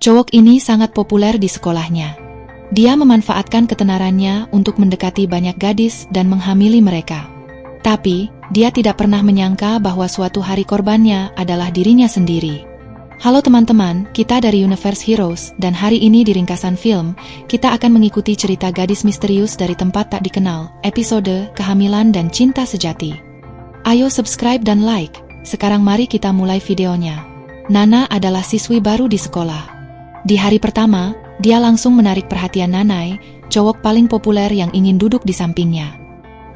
Cowok ini sangat populer di sekolahnya. Dia memanfaatkan ketenarannya untuk mendekati banyak gadis dan menghamili mereka. Tapi, dia tidak pernah menyangka bahwa suatu hari korbannya adalah dirinya sendiri. Halo teman-teman, kita dari Universe Heroes, dan hari ini di ringkasan film, kita akan mengikuti cerita gadis misterius dari tempat tak dikenal, episode Kehamilan dan Cinta Sejati. Ayo subscribe dan like, sekarang mari kita mulai videonya. Nana adalah siswi baru di sekolah. Di hari pertama, dia langsung menarik perhatian Nanai, cowok paling populer yang ingin duduk di sampingnya.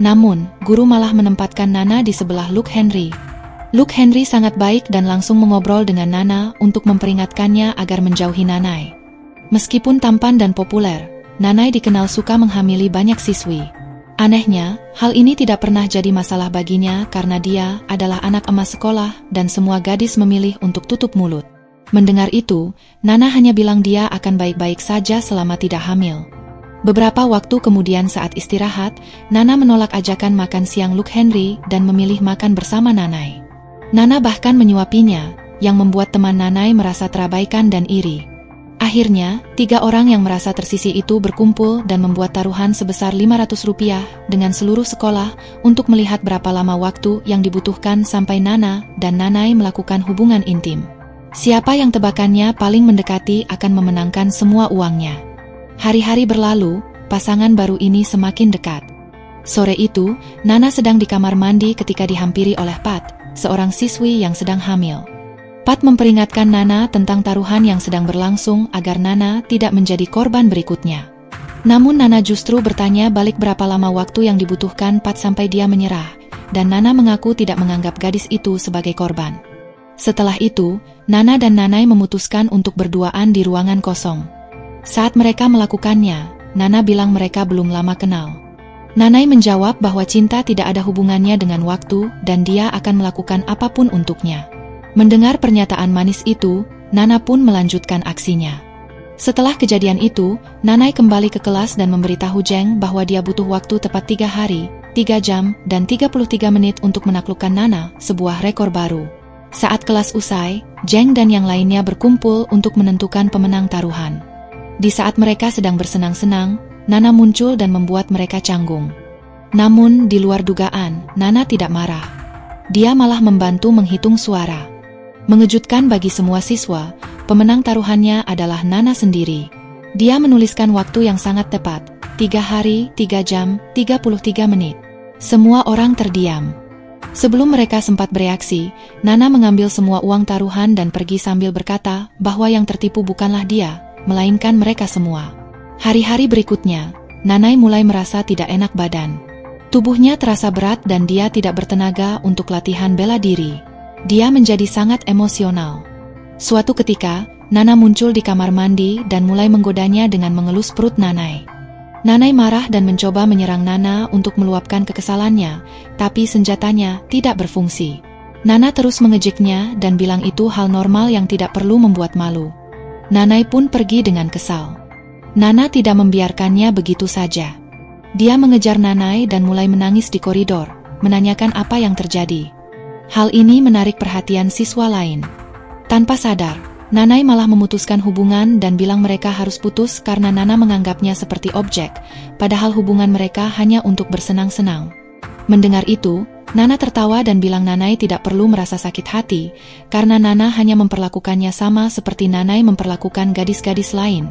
Namun, guru malah menempatkan Nana di sebelah Luke Henry. Luke Henry sangat baik dan langsung mengobrol dengan Nana untuk memperingatkannya agar menjauhi Nanai. Meskipun tampan dan populer, Nanai dikenal suka menghamili banyak siswi. Anehnya, hal ini tidak pernah jadi masalah baginya karena dia adalah anak emas sekolah dan semua gadis memilih untuk tutup mulut. Mendengar itu, Nana hanya bilang dia akan baik-baik saja selama tidak hamil. Beberapa waktu kemudian saat istirahat, Nana menolak ajakan makan siang Luke Henry dan memilih makan bersama Nanai. Nana bahkan menyuapinya, yang membuat teman Nanai merasa terabaikan dan iri. Akhirnya, 3 orang yang merasa tersisih itu berkumpul dan membuat taruhan sebesar Rp500 dengan seluruh sekolah untuk melihat berapa lama waktu yang dibutuhkan sampai Nana dan Nanai melakukan hubungan intim. Siapa yang tebakannya paling mendekati akan memenangkan semua uangnya. Hari-hari berlalu, pasangan baru ini semakin dekat. Sore itu, Nana sedang di kamar mandi ketika dihampiri oleh Pat, seorang siswi yang sedang hamil. Pat memperingatkan Nana tentang taruhan yang sedang berlangsung agar Nana tidak menjadi korban berikutnya. Namun Nana justru bertanya balik berapa lama waktu yang dibutuhkan Pat sampai dia menyerah, dan Nana mengaku tidak menganggap gadis itu sebagai korban. Setelah itu, Nana dan Nanai memutuskan untuk berduaan di ruangan kosong. Saat mereka melakukannya, Nana bilang mereka belum lama kenal. Nanai menjawab bahwa cinta tidak ada hubungannya dengan waktu dan dia akan melakukan apapun untuknya. Mendengar pernyataan manis itu, Nana pun melanjutkan aksinya. Setelah kejadian itu, Nanai kembali ke kelas dan memberitahu Jeng bahwa dia butuh waktu tepat 3 hari, 3 jam, dan 33 menit untuk menaklukkan Nana, sebuah rekor baru. Saat kelas usai, Jeng dan yang lainnya berkumpul untuk menentukan pemenang taruhan. Di saat mereka sedang bersenang-senang, Nana muncul dan membuat mereka canggung. Namun, di luar dugaan, Nana tidak marah. Dia malah membantu menghitung suara. Mengejutkan bagi semua siswa, pemenang taruhannya adalah Nana sendiri. Dia menuliskan waktu yang sangat tepat, 3 hari, 3 jam, 33 menit. Semua orang terdiam. Sebelum mereka sempat bereaksi, Nana mengambil semua uang taruhan dan pergi sambil berkata bahwa yang tertipu bukanlah dia, melainkan mereka semua. Hari-hari berikutnya, Nanai mulai merasa tidak enak badan. Tubuhnya terasa berat dan dia tidak bertenaga untuk latihan bela diri. Dia menjadi sangat emosional. Suatu ketika, Nana muncul di kamar mandi dan mulai menggodanya dengan mengelus perut Nanai. Nanai marah dan mencoba menyerang Nana untuk meluapkan kekesalannya, tapi senjatanya tidak berfungsi. Nana terus mengejeknya dan bilang itu hal normal yang tidak perlu membuat malu. Nanai pun pergi dengan kesal. Nana tidak membiarkannya begitu saja. Dia mengejar Nanai dan mulai menangis di koridor, menanyakan apa yang terjadi. Hal ini menarik perhatian siswa lain. Tanpa sadar, Nanai malah memutuskan hubungan dan bilang mereka harus putus karena Nana menganggapnya seperti objek, padahal hubungan mereka hanya untuk bersenang-senang. Mendengar itu, Nana tertawa dan bilang Nanai tidak perlu merasa sakit hati, karena Nana hanya memperlakukannya sama seperti Nanai memperlakukan gadis-gadis lain.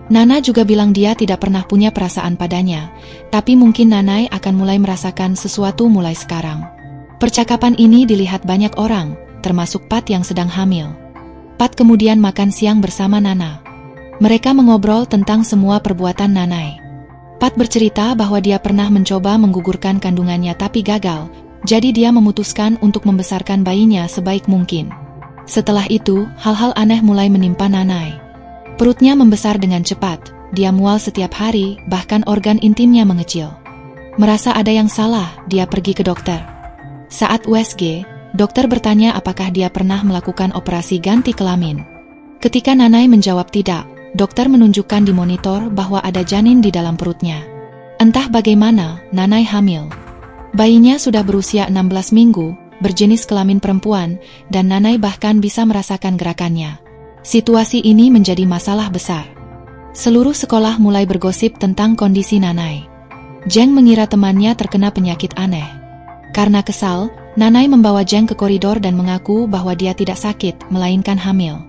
Nana juga bilang dia tidak pernah punya perasaan padanya, tapi mungkin Nanai akan mulai merasakan sesuatu mulai sekarang. Percakapan ini dilihat banyak orang, termasuk Pat yang sedang hamil. Pat kemudian makan siang bersama Nana. Mereka mengobrol tentang semua perbuatan Nanai. Pat bercerita bahwa dia pernah mencoba menggugurkan kandungannya tapi gagal, jadi dia memutuskan untuk membesarkan bayinya sebaik mungkin. Setelah itu, hal-hal aneh mulai menimpa Nanai. Perutnya membesar dengan cepat, dia mual setiap hari, bahkan organ intimnya mengecil. Merasa ada yang salah, dia pergi ke dokter. Saat USG, dokter bertanya apakah dia pernah melakukan operasi ganti kelamin. Ketika Nanai menjawab tidak, dokter menunjukkan di monitor bahwa ada janin di dalam perutnya. Entah bagaimana, Nanai hamil. Bayinya sudah berusia 16 minggu, berjenis kelamin perempuan, dan Nanai bahkan bisa merasakan gerakannya. Situasi ini menjadi masalah besar. Seluruh sekolah mulai bergosip tentang kondisi Nanai. Zheng mengira temannya terkena penyakit aneh. Karena kesal, Nanai membawa Zheng ke koridor dan mengaku bahwa dia tidak sakit, melainkan hamil.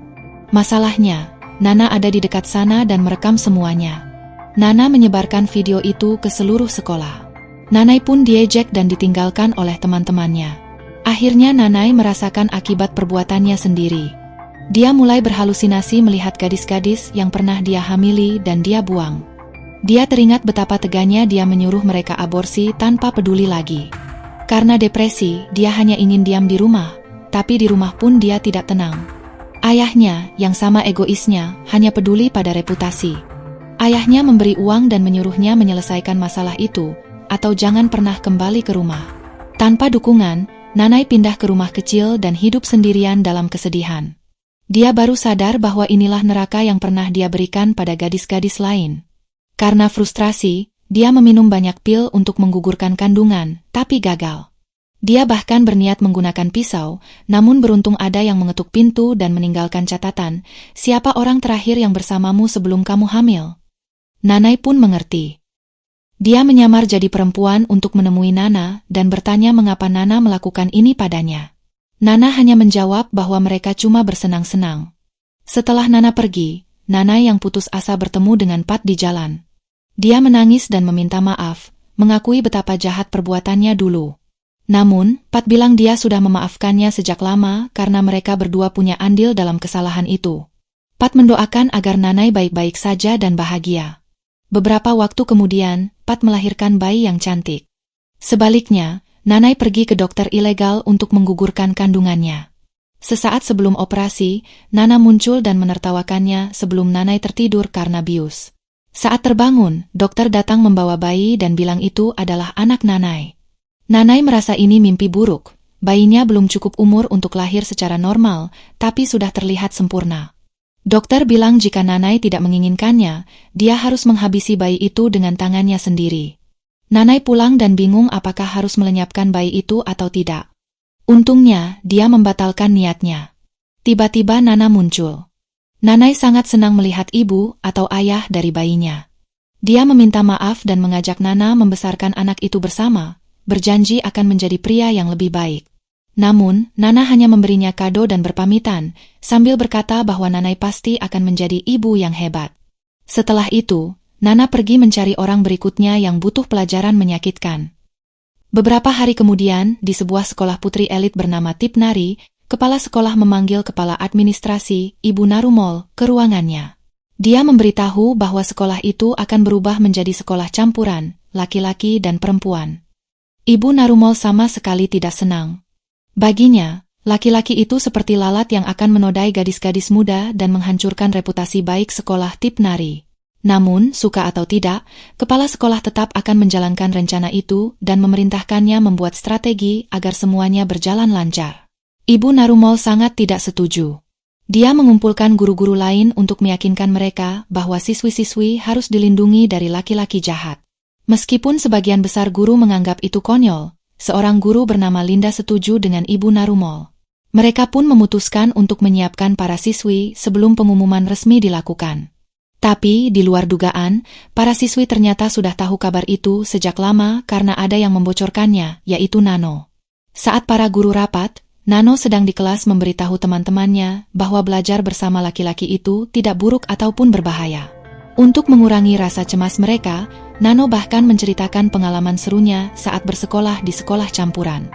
Masalahnya, Nana ada di dekat sana dan merekam semuanya. Nana menyebarkan video itu ke seluruh sekolah. Nanai pun diejek dan ditinggalkan oleh teman-temannya. Akhirnya Nanai merasakan akibat perbuatannya sendiri. Dia mulai berhalusinasi melihat gadis-gadis yang pernah dia hamili dan dia buang. Dia teringat betapa teganya dia menyuruh mereka aborsi tanpa peduli lagi. Karena depresi, dia hanya ingin diam di rumah, tapi di rumah pun dia tidak tenang. Ayahnya, yang sama egoisnya, hanya peduli pada reputasi. Ayahnya memberi uang dan menyuruhnya menyelesaikan masalah itu, atau jangan pernah kembali ke rumah. Tanpa dukungan, Nanai pindah ke rumah kecil dan hidup sendirian dalam kesedihan. Dia baru sadar bahwa inilah neraka yang pernah dia berikan pada gadis-gadis lain. Karena frustrasi, dia meminum banyak pil untuk menggugurkan kandungan, tapi gagal. Dia bahkan berniat menggunakan pisau, namun beruntung ada yang mengetuk pintu dan meninggalkan catatan, "Siapa orang terakhir yang bersamamu sebelum kamu hamil?" Nanai pun mengerti. Dia menyamar jadi perempuan untuk menemui Nana dan bertanya mengapa Nana melakukan ini padanya. Nana hanya menjawab bahwa mereka cuma bersenang-senang. Setelah Nana pergi, Nana yang putus asa bertemu dengan Pat di jalan. Dia menangis dan meminta maaf, mengakui betapa jahat perbuatannya dulu. Namun, Pat bilang dia sudah memaafkannya sejak lama karena mereka berdua punya andil dalam kesalahan itu. Pat mendoakan agar Nanai baik-baik saja dan bahagia. Beberapa waktu kemudian, Pat melahirkan bayi yang cantik. Sebaliknya, Nanai pergi ke dokter ilegal untuk menggugurkan kandungannya. Sesaat sebelum operasi, Nana muncul dan menertawakannya sebelum Nanai tertidur karena bius. Saat terbangun, dokter datang membawa bayi dan bilang itu adalah anak Nanai. Nanai merasa ini mimpi buruk. Bayinya belum cukup umur untuk lahir secara normal, tapi sudah terlihat sempurna. Dokter bilang jika Nanai tidak menginginkannya, dia harus menghabisi bayi itu dengan tangannya sendiri. Nanai pulang dan bingung apakah harus melenyapkan bayi itu atau tidak. Untungnya, dia membatalkan niatnya. Tiba-tiba Nana muncul. Nanai sangat senang melihat ibu atau ayah dari bayinya. Dia meminta maaf dan mengajak Nana membesarkan anak itu bersama, berjanji akan menjadi pria yang lebih baik. Namun, Nana hanya memberinya kado dan berpamitan, sambil berkata bahwa Nanai pasti akan menjadi ibu yang hebat. Setelah itu, Nana pergi mencari orang berikutnya yang butuh pelajaran menyakitkan. Beberapa hari kemudian, di sebuah sekolah putri elit bernama Tipnari, kepala sekolah memanggil kepala administrasi, Ibu Narumol, ke ruangannya. Dia memberitahu bahwa sekolah itu akan berubah menjadi sekolah campuran, laki-laki dan perempuan. Ibu Narumol sama sekali tidak senang. Baginya, laki-laki itu seperti lalat yang akan menodai gadis-gadis muda dan menghancurkan reputasi baik sekolah Tipnari. Namun, suka atau tidak, kepala sekolah tetap akan menjalankan rencana itu dan memerintahkannya membuat strategi agar semuanya berjalan lancar. Ibu Narumol sangat tidak setuju. Dia mengumpulkan guru-guru lain untuk meyakinkan mereka bahwa siswi-siswi harus dilindungi dari laki-laki jahat. Meskipun sebagian besar guru menganggap itu konyol, seorang guru bernama Linda setuju dengan Ibu Narumol. Mereka pun memutuskan untuk menyiapkan para siswi sebelum pengumuman resmi dilakukan. Tapi, di luar dugaan, para siswi ternyata sudah tahu kabar itu sejak lama karena ada yang membocorkannya, yaitu Nano. Saat para guru rapat, Nano sedang di kelas memberitahu teman-temannya bahwa belajar bersama laki-laki itu tidak buruk ataupun berbahaya. Untuk mengurangi rasa cemas mereka, Nano bahkan menceritakan pengalaman serunya saat bersekolah di sekolah campuran.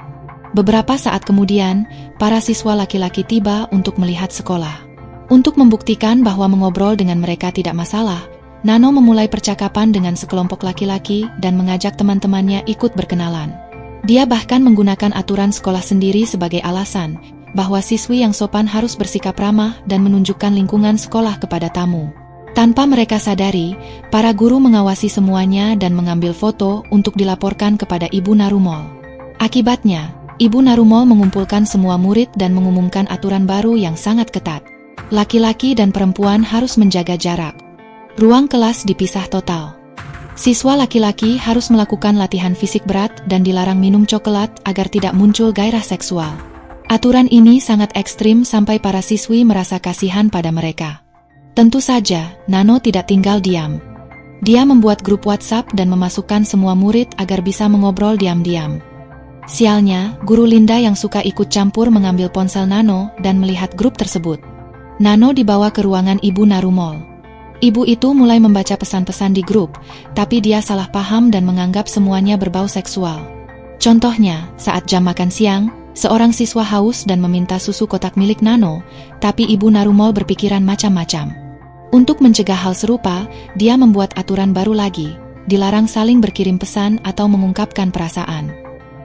Beberapa saat kemudian, para siswa laki-laki tiba untuk melihat sekolah. Untuk membuktikan bahwa mengobrol dengan mereka tidak masalah, Nano memulai percakapan dengan sekelompok laki-laki dan mengajak teman-temannya ikut berkenalan. Dia bahkan menggunakan aturan sekolah sendiri sebagai alasan, bahwa siswi yang sopan harus bersikap ramah dan menunjukkan lingkungan sekolah kepada tamu. Tanpa mereka sadari, para guru mengawasi semuanya dan mengambil foto untuk dilaporkan kepada Ibu Narumol. Akibatnya, Ibu Narumol mengumpulkan semua murid dan mengumumkan aturan baru yang sangat ketat. Laki-laki dan perempuan harus menjaga jarak. Ruang kelas dipisah total. Siswa laki-laki harus melakukan latihan fisik berat dan dilarang minum coklat agar tidak muncul gairah seksual. Aturan ini sangat ekstrim sampai para siswi merasa kasihan pada mereka. Tentu saja, Nano tidak tinggal diam. Dia membuat grup WhatsApp dan memasukkan semua murid agar bisa mengobrol diam-diam. Sialnya, guru Linda yang suka ikut campur mengambil ponsel Nano dan melihat grup tersebut. Nano dibawa ke ruangan Ibu Narumol. Ibu itu mulai membaca pesan-pesan di grup, tapi dia salah paham dan menganggap semuanya berbau seksual. Contohnya, saat jam makan siang, seorang siswa haus dan meminta susu kotak milik Nano, tapi Ibu Narumol berpikiran macam-macam. Untuk mencegah hal serupa, dia membuat aturan baru lagi, dilarang saling berkirim pesan atau mengungkapkan perasaan.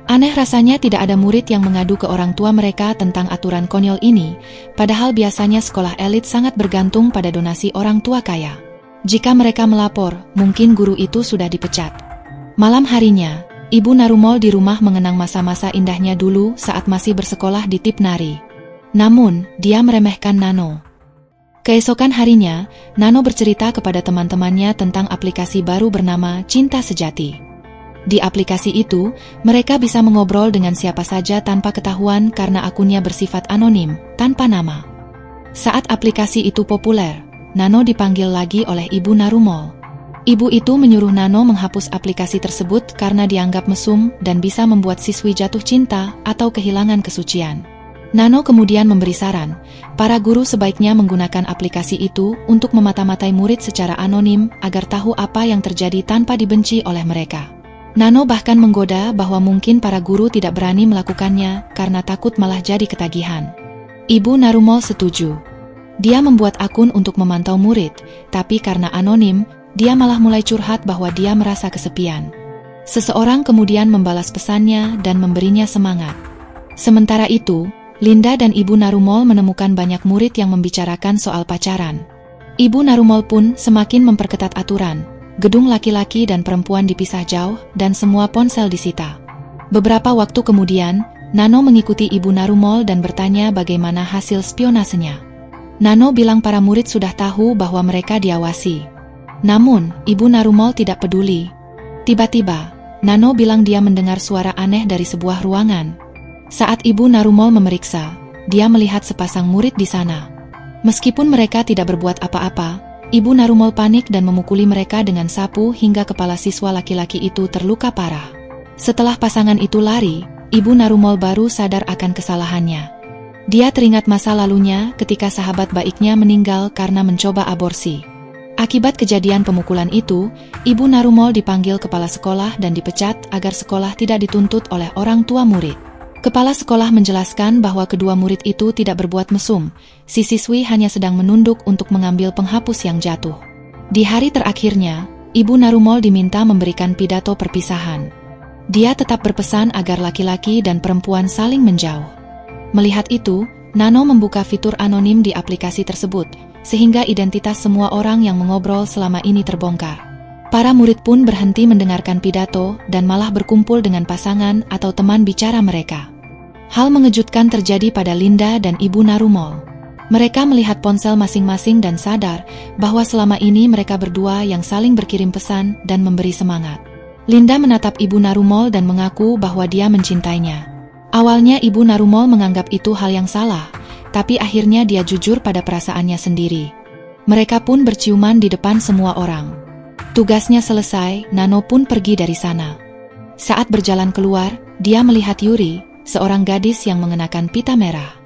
Aneh rasanya tidak ada murid yang mengadu ke orang tua mereka tentang aturan konyol ini, padahal biasanya sekolah elit sangat bergantung pada donasi orang tua kaya. Jika mereka melapor, mungkin guru itu sudah dipecat. Malam harinya, Ibu Narumol di rumah mengenang masa-masa indahnya dulu saat masih bersekolah di Tipnari. Namun, dia meremehkan Nano. Keesokan harinya, Nano bercerita kepada teman-temannya tentang aplikasi baru bernama Cinta Sejati. Di aplikasi itu, mereka bisa mengobrol dengan siapa saja tanpa ketahuan karena akunnya bersifat anonim, tanpa nama. Saat aplikasi itu populer, Nano dipanggil lagi oleh Ibu Narumol. Ibu itu menyuruh Nano menghapus aplikasi tersebut karena dianggap mesum dan bisa membuat siswi jatuh cinta atau kehilangan kesucian. Nano kemudian memberi saran, para guru sebaiknya menggunakan aplikasi itu untuk memata-matai murid secara anonim agar tahu apa yang terjadi tanpa dibenci oleh mereka. Nano bahkan menggoda bahwa mungkin para guru tidak berani melakukannya karena takut malah jadi ketagihan. Ibu Narumol setuju. Dia membuat akun untuk memantau murid, tapi karena anonim, dia malah mulai curhat bahwa dia merasa kesepian. Seseorang kemudian membalas pesannya dan memberinya semangat. Sementara itu, Linda dan Ibu Narumol menemukan banyak murid yang membicarakan soal pacaran. Ibu Narumol pun semakin memperketat aturan. Gedung laki-laki dan perempuan dipisah jauh dan semua ponsel disita. Beberapa waktu kemudian, Nano mengikuti Ibu Narumol dan bertanya bagaimana hasil spionasenya. Nano bilang para murid sudah tahu bahwa mereka diawasi. Namun, Ibu Narumol tidak peduli. Tiba-tiba, Nano bilang dia mendengar suara aneh dari sebuah ruangan. Saat Ibu Narumol memeriksa, dia melihat sepasang murid di sana. Meskipun mereka tidak berbuat apa-apa, Ibu Narumol panik dan memukuli mereka dengan sapu hingga kepala siswa laki-laki itu terluka parah. Setelah pasangan itu lari, Ibu Narumol baru sadar akan kesalahannya. Dia teringat masa lalunya ketika sahabat baiknya meninggal karena mencoba aborsi. Akibat kejadian pemukulan itu, Ibu Narumol dipanggil kepala sekolah dan dipecat agar sekolah tidak dituntut oleh orang tua murid. Kepala sekolah menjelaskan bahwa kedua murid itu tidak berbuat mesum, si siswi hanya sedang menunduk untuk mengambil penghapus yang jatuh. Di hari terakhirnya, Ibu Narumol diminta memberikan pidato perpisahan. Dia tetap berpesan agar laki-laki dan perempuan saling menjauh. Melihat itu, Nano membuka fitur anonim di aplikasi tersebut, sehingga identitas semua orang yang mengobrol selama ini terbongkar. Para murid pun berhenti mendengarkan pidato dan malah berkumpul dengan pasangan atau teman bicara mereka. Hal mengejutkan terjadi pada Linda dan Ibu Narumol. Mereka melihat ponsel masing-masing dan sadar bahwa selama ini mereka berdua yang saling berkirim pesan dan memberi semangat. Linda menatap Ibu Narumol dan mengaku bahwa dia mencintainya. Awalnya Ibu Narumol menganggap itu hal yang salah, tapi akhirnya dia jujur pada perasaannya sendiri. Mereka pun berciuman di depan semua orang. Tugasnya selesai, Nano pun pergi dari sana. Saat berjalan keluar, dia melihat Yuri, seorang gadis yang mengenakan pita merah.